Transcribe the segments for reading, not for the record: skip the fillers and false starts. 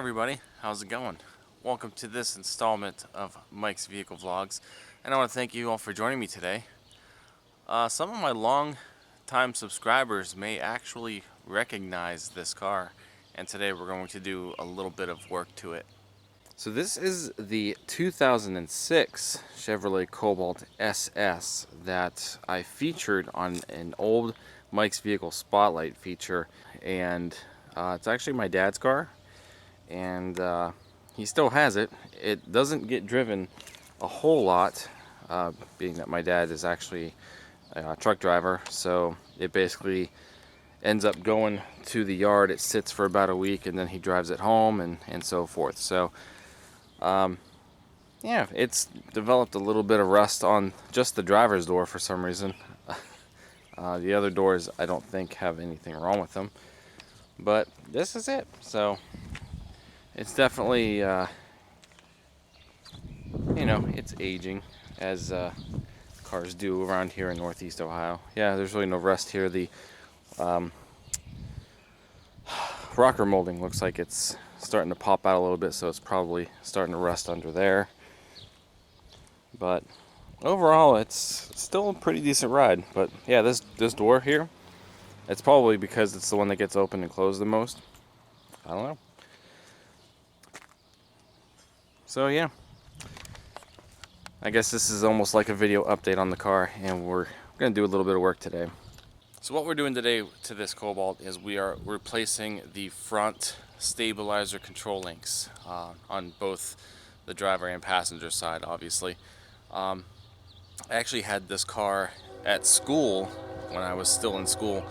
everybody, how's it going? Welcome to this installment of Mike's Vehicle Vlogs, and I want to thank you all for joining me today. Some of my long-time subscribers may actually recognize this car, and today we're going to do a little bit of work to it. So this is the 2006 Chevrolet Cobalt SS that I featured on an old Mike's Vehicle Spotlight feature, and it's actually my dad's car. And he still has it. It doesn't get driven a whole lot, being that my dad is actually a truck driver, so it basically ends up going to the yard. It sits for about a week and then he drives it home and so forth. So yeah, it's developed a little bit of rust on just the driver's door for some reason. The other doors I don't think have anything wrong with them, but this is it. So it's definitely, it's aging, as cars do around here in Northeast Ohio. Yeah, there's really no rust here. The rocker molding looks like it's starting to pop out a little bit, so it's probably starting to rust under there. But overall, it's still a pretty decent ride. But yeah, this door here, it's probably because it's the one that gets open and closed the most. I don't know. So yeah, I guess this is almost like a video update on the car, and we're going to do a little bit of work today. So what we're doing today to this Cobalt is we are replacing the front stabilizer control links on both the driver and passenger side, obviously. I actually had this car at school when I was still in school,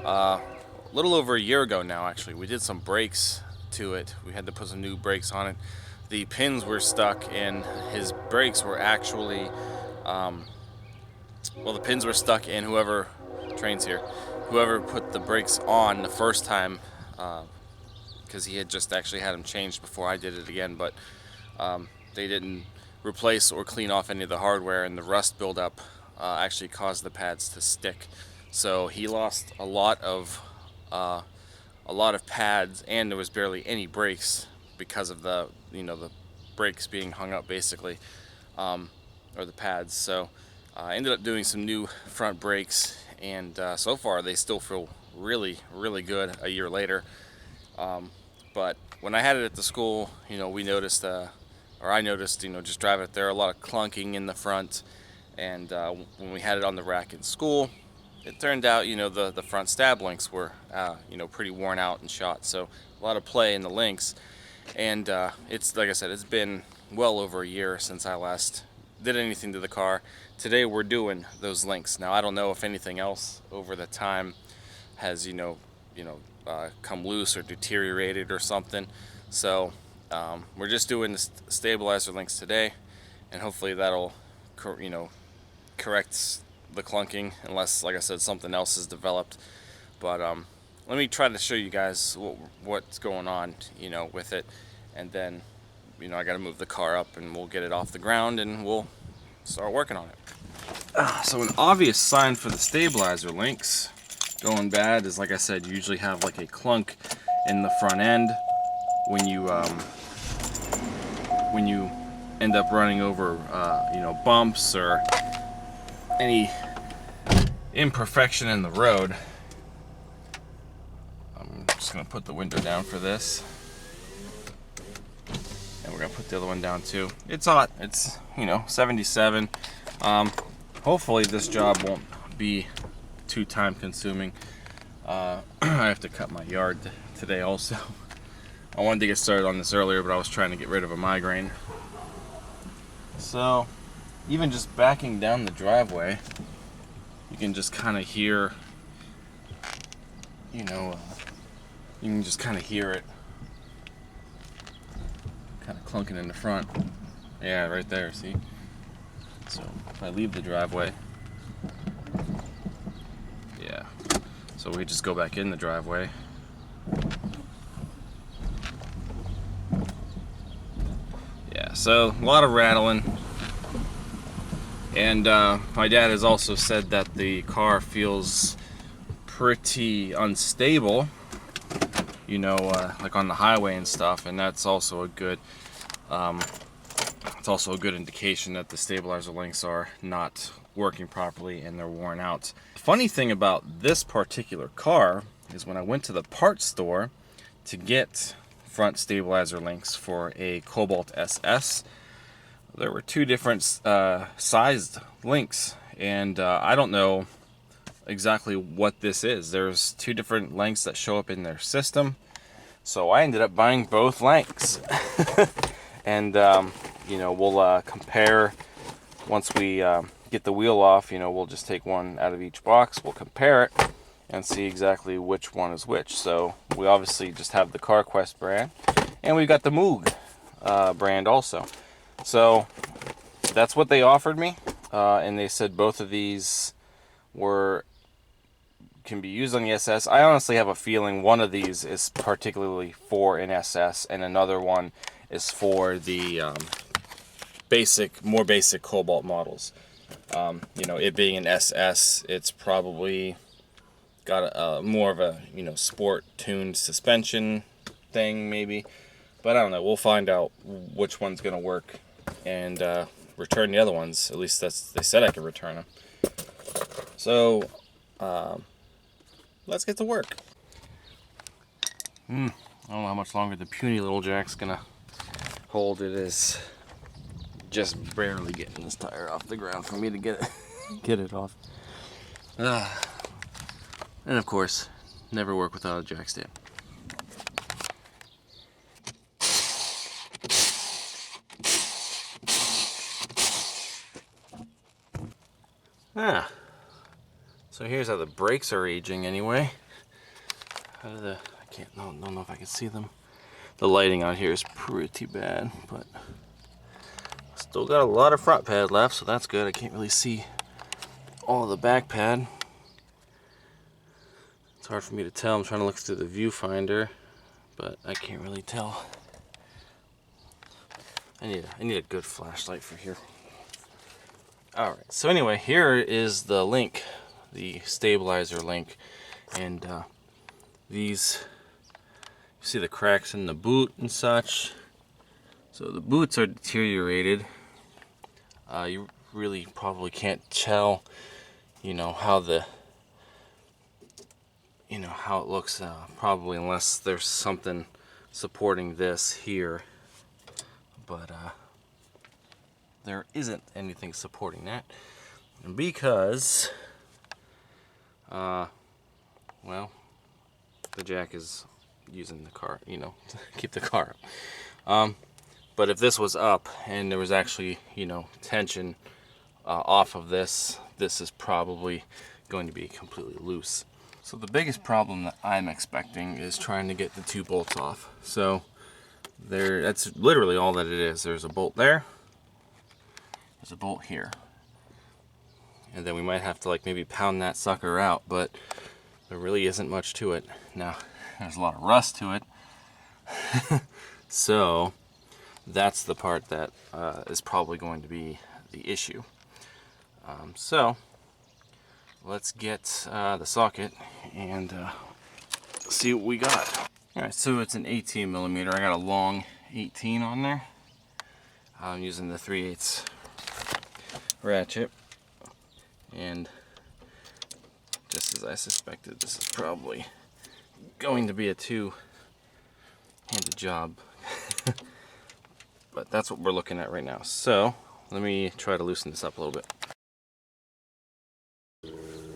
a little over a year ago now actually. We did some brakes to it. We had to put some new brakes on it. The pins were stuck and his brakes were actually, the pins were stuck in whoever put the brakes on the first time, because he had just actually had them changed before I did it again, but they didn't replace or clean off any of the hardware, and the rust buildup actually caused the pads to stick. So he lost a lot of pads, and there was barely any brakes because of the brakes being hung up basically, or the pads. So I ended up doing some new front brakes, and so far they still feel really good a year later. But when I had it at the school, we noticed, I noticed, just driving it there, a lot of clunking in the front. And when we had it on the rack in school, it turned out, the front stab links were, pretty worn out and shot. So a lot of play in the links. And it's, like I said, it's been well over a year since I last did anything to the car. Today we're doing those links. Now I don't know if anything else over the time has come loose or deteriorated or something. So we're just doing the stabilizer links today, and hopefully that'll correct the clunking, unless, like I said, something else has developed. But let me try to show you guys what's going on, with it, and then, I got to move the car up, and we'll get it off the ground, and we'll start working on it. So an obvious sign for the stabilizer links going bad is, like I said, you usually have like a clunk in the front end when you end up running over, bumps or any imperfection in the road. I'm just going to put the window down for this, and we're going to put the other one down too. It's hot. It's 77. Hopefully this job won't be too time consuming. I have to cut my yard today also. I wanted to get started on this earlier, but I was trying to get rid of a migraine. So even just backing down the driveway, you can just kind of hear, you can just kind of hear it kind of clunking in the front. Yeah, right there, see? So if I leave the driveway, yeah, so we just go back in the driveway. Yeah, so a lot of rattling. And my dad has also said that the car feels pretty unstable you know, like on the highway and stuff, and that's also a good it's also a good indication that the stabilizer links are not working properly and they're worn out. The funny thing about this particular car is when I went to the parts store to get front stabilizer links for a Cobalt SS, there were two different sized links, and I don't know exactly what this is. There's two different lengths that show up in their system, so I ended up buying both lengths. And you know, we'll compare once we get the wheel off. You know, we'll just take one out of each box, we'll compare it and see exactly which one is which. So we obviously just have the CarQuest brand, and we've got the Moog brand also. So that's what they offered me, and they said both of these can be used on the SS. I honestly have a feeling one of these is particularly for an SS, and another one is for the more basic Cobalt models. You know, it being an SS, it's probably got a more of a, you know, sport tuned suspension thing maybe, but I don't know. We'll find out which one's gonna work and return the other ones. At least they said I could return them. So let's get to work. I don't know how much longer the puny little jack's gonna hold. It is just barely getting this tire off the ground for me to get it off. And of course, never work without a jack stand. So here's how the brakes are aging anyway. How do don't know if I can see them. The lighting out here is pretty bad, but still got a lot of front pad left, so that's good. I can't really see all of the back pad. It's hard for me to tell. I'm trying to look through the viewfinder, but I can't really tell. I need a good flashlight for here. Alright, so anyway, here is the link, the stabilizer link, and these, you see the cracks in the boot and such. So the boots are deteriorated. You really probably can't tell, you know, how it looks, probably, unless there's something supporting this here, but there isn't anything supporting that, because well, the jack is using the car, you know, to keep the car up. But if this was up and there was actually, you know, tension off of this, this is probably going to be completely loose. So the biggest problem that I'm expecting is trying to get the two bolts off. So that's literally all that it is. There's a bolt there, there's a bolt here, and then we might have to like maybe pound that sucker out, but there really isn't much to it. Now, there's a lot of rust to it. So that's the part that is probably going to be the issue. So let's get the socket and see what we got. Alright, so it's an 18 millimeter. I got a long 18 on there. I'm using the 3/8 ratchet, and just as I suspected, this is probably going to be a two-handed job. But that's what we're looking at right now. So let me try to loosen this up a little bit.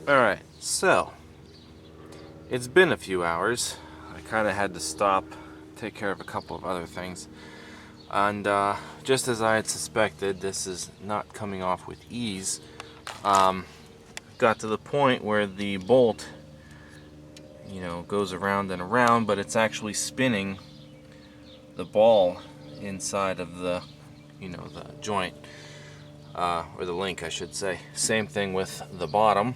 Alright, so it's been a few hours. I kind of had to stop, take care of a couple of other things, and just as I had suspected, this is not coming off with ease. Got to the point where the bolt, you know, goes around and around, but it's actually spinning the ball inside of the, you know, the joint, or the link, I should say. Same thing with the bottom.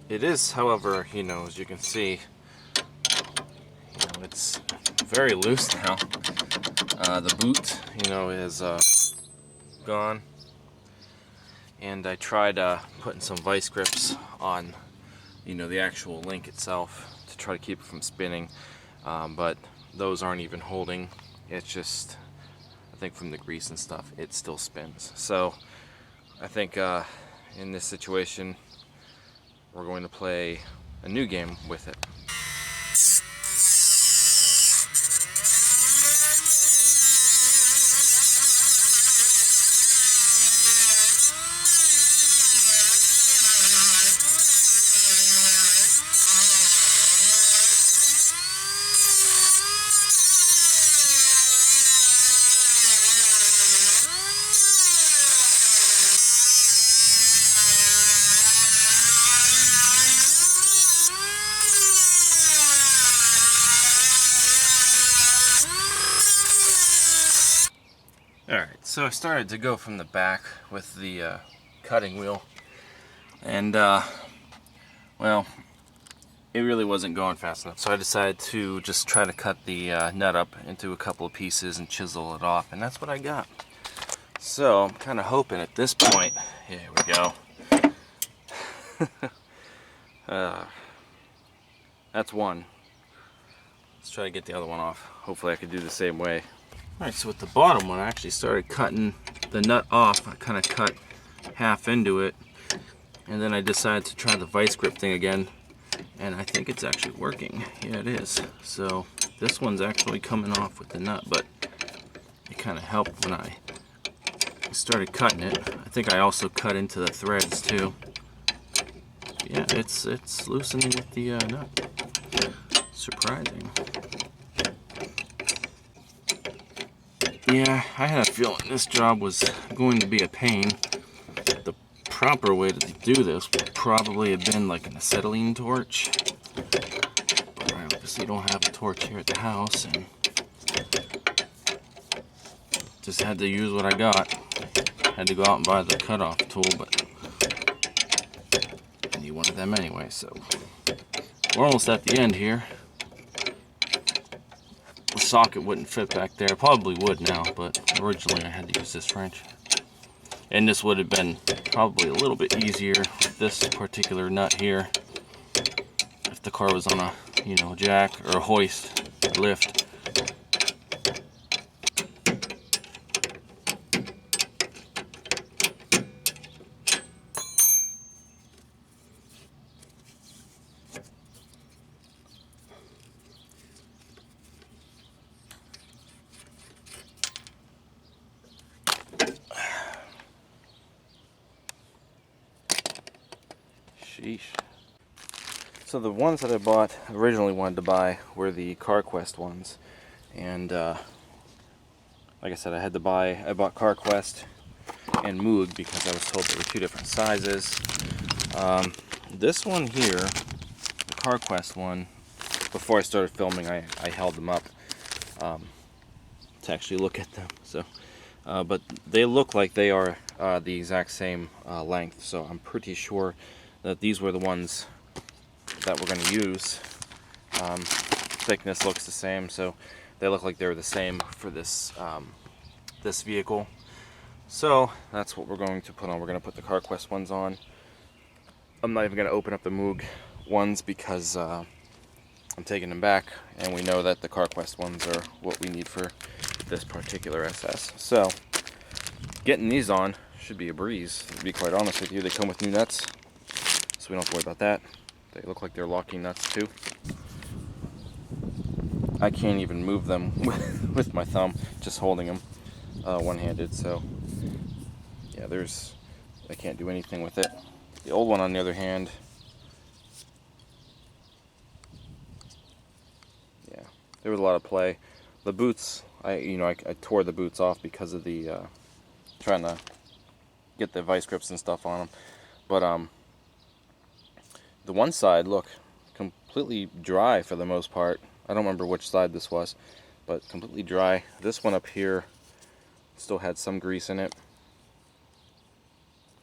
It is, however, you know, as you can see, you know, it's very loose now. The boot, you know, is gone, and I tried putting some vice grips on you know, the actual link itself to try to keep it from spinning, but those aren't even holding. It's just, I think from the grease and stuff, it still spins. So I think in this situation we're going to play a new game with it. Alright, so I started to go from the back with the cutting wheel, and well, it really wasn't going fast enough, so I decided to just try to cut the nut up into a couple of pieces and chisel it off, and that's what I got. So I'm kind of hoping at this point, here we go, that's one. Let's try to get the other one off. Hopefully I could do the same way. Alright, so with the bottom one, I actually started cutting the nut off. I kind of cut half into it, and then I decided to try the vice grip thing again, and I think it's actually working. Yeah, it is. So this one's actually coming off with the nut, but it kind of helped when I started cutting it. I think I also cut into the threads too. Yeah, it's loosening with the nut. Surprising. Yeah, I had a feeling this job was going to be a pain. The proper way to do this would probably have been like an acetylene torch, but I obviously don't have a torch here at the house, and just had to use what I got. Had to go out and buy the cutoff tool, but I need one of them anyway, so we're almost at the end here. The socket wouldn't fit back there. Probably would now, but originally I had to use this wrench. And this would have been probably a little bit easier with this particular nut here if the car was on a, you know, jack or a hoist or lift. Sheesh. So the ones that I originally wanted to buy were the CarQuest ones, and like I said, I bought CarQuest and Moog because I was told they were two different sizes. This one here, the CarQuest one, before I started filming, I held them up to actually look at them. So, but they look like they are the exact same length, so I'm pretty sure that these were the ones that we're going to use. Thickness looks the same, so they look like they're the same for this this vehicle. So that's what we're going to put on. We're going to put the CarQuest ones on. I'm not even going to open up the Moog ones because I'm taking them back, and we know that the CarQuest ones are what we need for this particular SS. So getting these on should be a breeze, to be quite honest with you. They come with new nuts, so we don't have to worry about that. They look like they're locking nuts too. I can't even move them with my thumb, just holding them one-handed, so yeah, I can't do anything with it. The old one, on the other hand, yeah, there was a lot of play. The boots, I tore the boots off because of the trying to get the vice grips and stuff on them, but the one side, look, completely dry for the most part. I don't remember which side this was, but completely dry. This one up here still had some grease in it.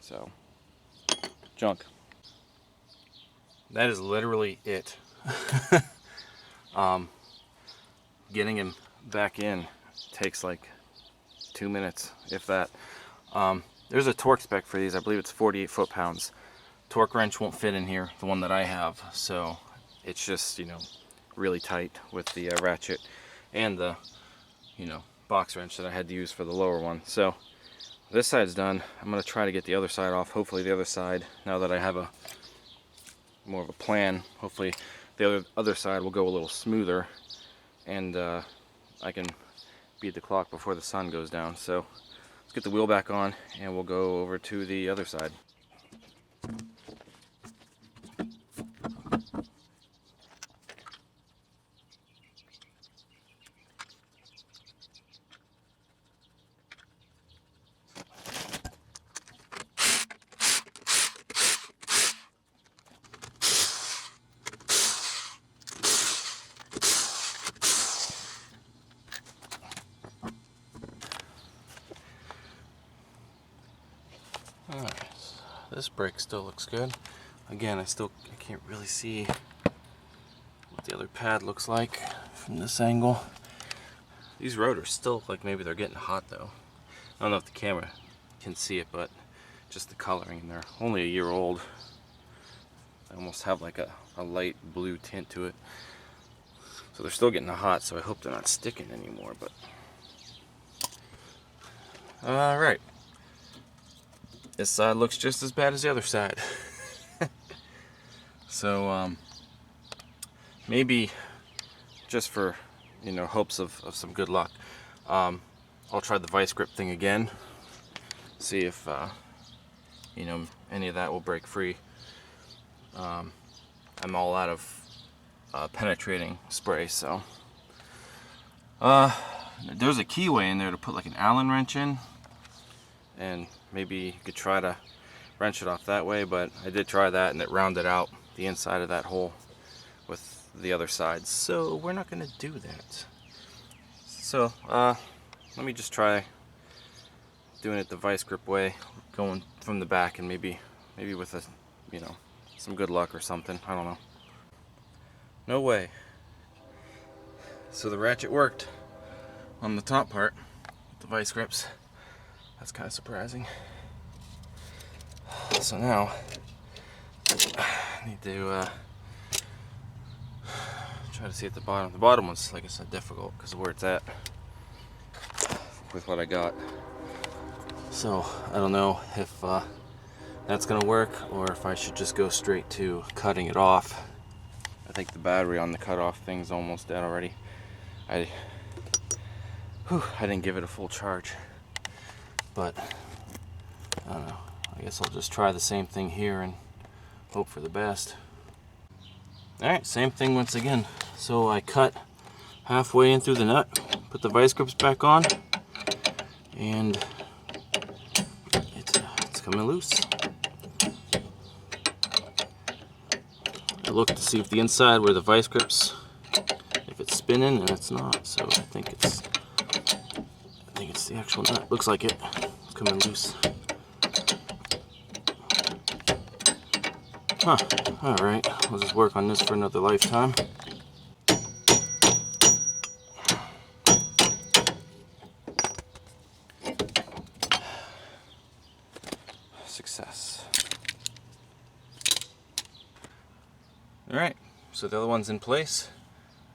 So, junk. That is literally it. Getting him back in takes like 2 minutes, if that. There's a torque spec for these. I believe it's 48 foot-pounds. torque wrench won't fit in here, the one that I have, so it's just, you know, really tight with the ratchet and the, you know, box wrench that I had to use for the lower one. So this side's done. I'm going to try to get the other side off. Hopefully the other side, now that I have a more of a plan, hopefully the other side will go a little smoother, and I can beat the clock before the sun goes down. So let's get the wheel back on and we'll go over to the other side. Alright, this brake still looks good. Again, I can't really see what the other pad looks like from this angle. These rotors still look like maybe they're getting hot though. I don't know if the camera can see it, but just the coloring, and they're only a year old. They almost have like a light blue tint to it. So they're still getting hot, so I hope they're not sticking anymore, but alright. This side looks just as bad as the other side. So maybe just for, you know, hopes of some good luck, I'll try the vice grip thing again, see if you know, any of that will break free. I'm all out of penetrating spray, so there's a keyway in there to put like an Allen wrench in, and maybe you could try to wrench it off that way, but I did try that and it rounded out the inside of that hole with the other side, so we're not going to do that. So let me just try doing it the vice grip way, going from the back, and maybe with a, you know, some good luck or something. I don't know. No way. So the ratchet worked on the top part with the vice grips. That's kind of surprising. So now I need to try to see at the bottom. The bottom one's, like I said, difficult because of where it's at with what I got. So I don't know if that's gonna work or if I should just go straight to cutting it off. I think the battery on the cutoff thing's almost dead already. I didn't give it a full charge, but I don't know. I guess I'll just try the same thing here and hope for the best. Alright, same thing once again. So I cut halfway in through the nut, put the vice grips back on, and it's coming loose. I looked to see if the inside where the vice grips, if it's spinning, and it's not, so I think it's the actual nut. Looks like it's coming loose. Huh, alright, I'll just work on this for another lifetime. Success. Alright, so the other one's in place,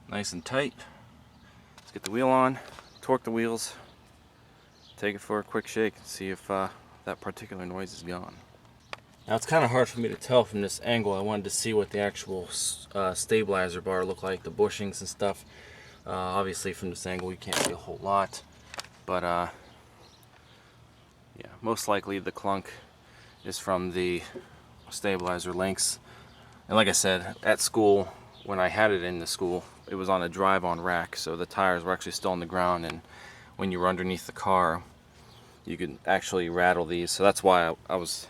nice and tight. Let's get the wheel on, torque the wheels, take it for a quick shake and see if that particular noise is gone. Now it's kind of hard for me to tell from this angle. I wanted to see what the actual stabilizer bar looked like, the bushings and stuff. Obviously from this angle you can't see a whole lot, but yeah, most likely the clunk is from the stabilizer links. And like I said, at school, when I had it in the school, it was on a drive-on rack, so the tires were actually still on the ground, and when you were underneath the car you could actually rattle these. So that's why I was,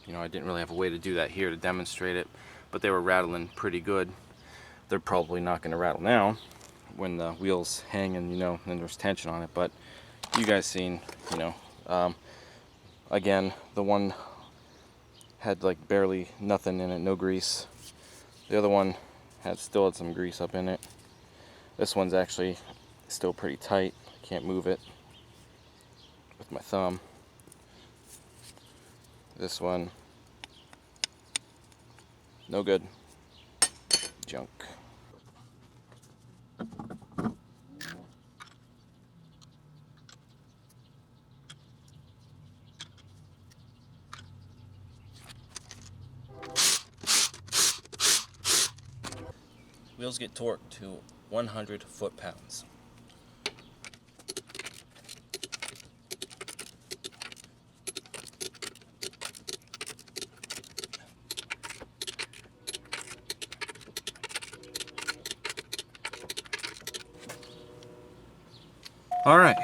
you know, I didn't really have a way to do that here to demonstrate it, but they were rattling pretty good. They're probably not going to rattle now when the wheels hang and, you know, and there's tension on it, but you guys seen, you know, again, the one had like barely nothing in it, no grease. The other one still had some grease up in it. This one's actually still pretty tight. I can't move it with my thumb. This one No good. Junk. Wheels get torqued to 100 foot-pounds. All right,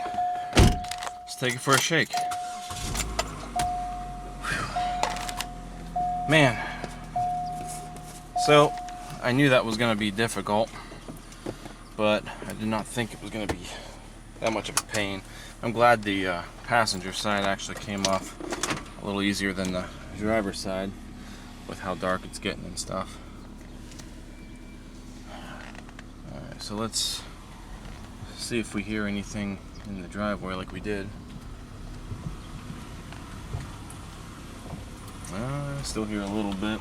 let's take it for a shake. Man, so I knew that was going to be difficult, but I did not think it was going to be that much of a pain. I'm glad the passenger side actually came off a little easier than the driver's side with how dark it's getting and stuff. Alright, so let's see if we hear anything in the driveway like we did. I still hear a little bit.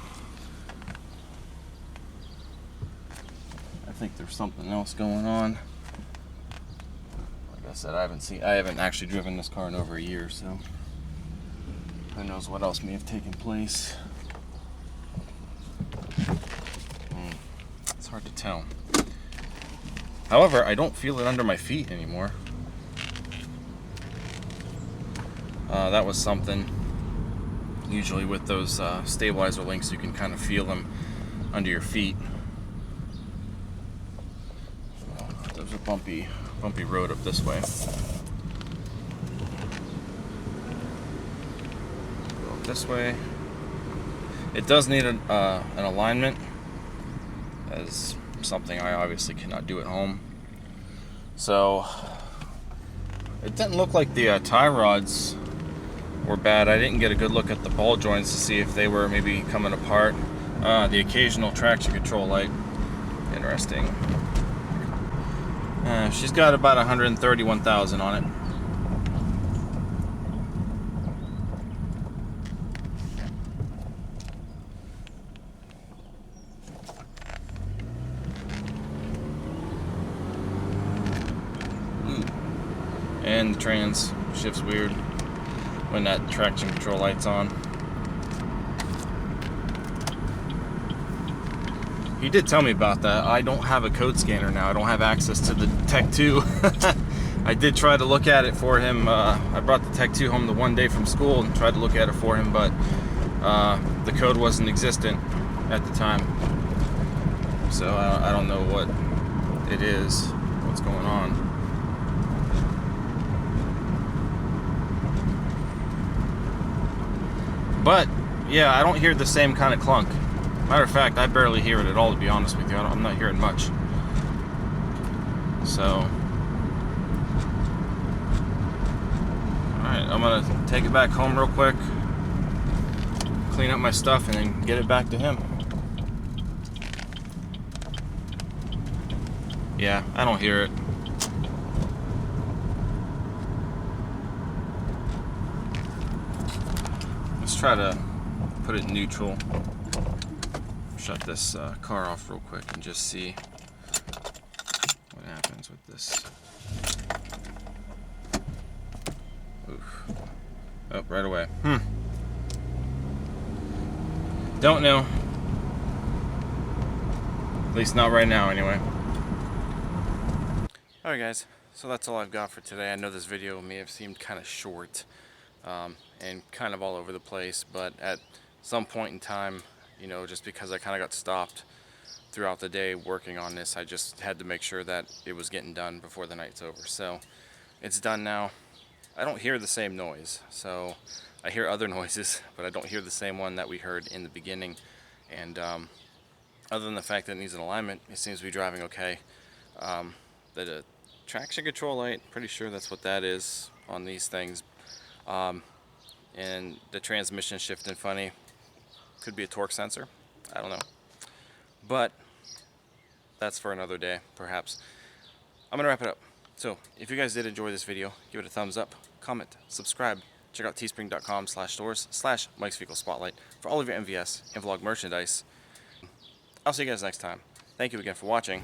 I think there's something else going on. Like I said, I haven't actually driven this car in over a year, so who knows what else may have taken place. It's hard to tell. However, I don't feel it under my feet anymore. That was something. Usually with those stabilizer links, you can kind of feel them under your feet. Well, there's a bumpy road up this way. Go up this way. It does need an alignment, as something I obviously cannot do at home. So it didn't look like the tie rods were bad. I didn't get a good look at the ball joints to see if they were maybe coming apart. The occasional traction control light. Interesting. She's got about 131,000 on it. And the trans shifts weird when that traction control light's on. He did tell me about that. I don't have a code scanner now. I don't have access to the Tech 2. I did try to look at it for him. I brought the Tech 2 home the one day from school and tried to look at it for him, but the code wasn't existent at the time. So I don't know what it is, what's going on. But yeah, I don't hear the same kind of clunk. Matter of fact, I barely hear it at all, to be honest with you. I'm not hearing much. So, alright, I'm gonna take it back home real quick, clean up my stuff, and then get it back to him. Yeah, I don't hear it. Let's try to put it in neutral. Shut this car off real quick and just see what happens with this. Oof. Oh, right away. Don't know. At least not right now, anyway. Alright guys, so that's all I've got for today. I know this video may have seemed kind of short and kind of all over the place, but at some point in time, you know, just because I kind of got stopped throughout the day working on this, I just had to make sure that it was getting done before the night's over. So it's done now. I don't hear the same noise, so I hear other noises, but I don't hear the same one that we heard in the beginning. And other than the fact that it needs an alignment, it seems to be driving okay. The traction control light, pretty sure that's what that is on these things. And the transmission shifting funny. Could be a torque sensor, I don't know, but that's for another day perhaps. I'm gonna wrap it up. So if you guys did enjoy this video, give it a thumbs up, comment, subscribe, check out teespring.com/stores/Mike's Vehicle Spotlight for all of your MVS and vlog merchandise. I'll see you guys next time. Thank you again for watching.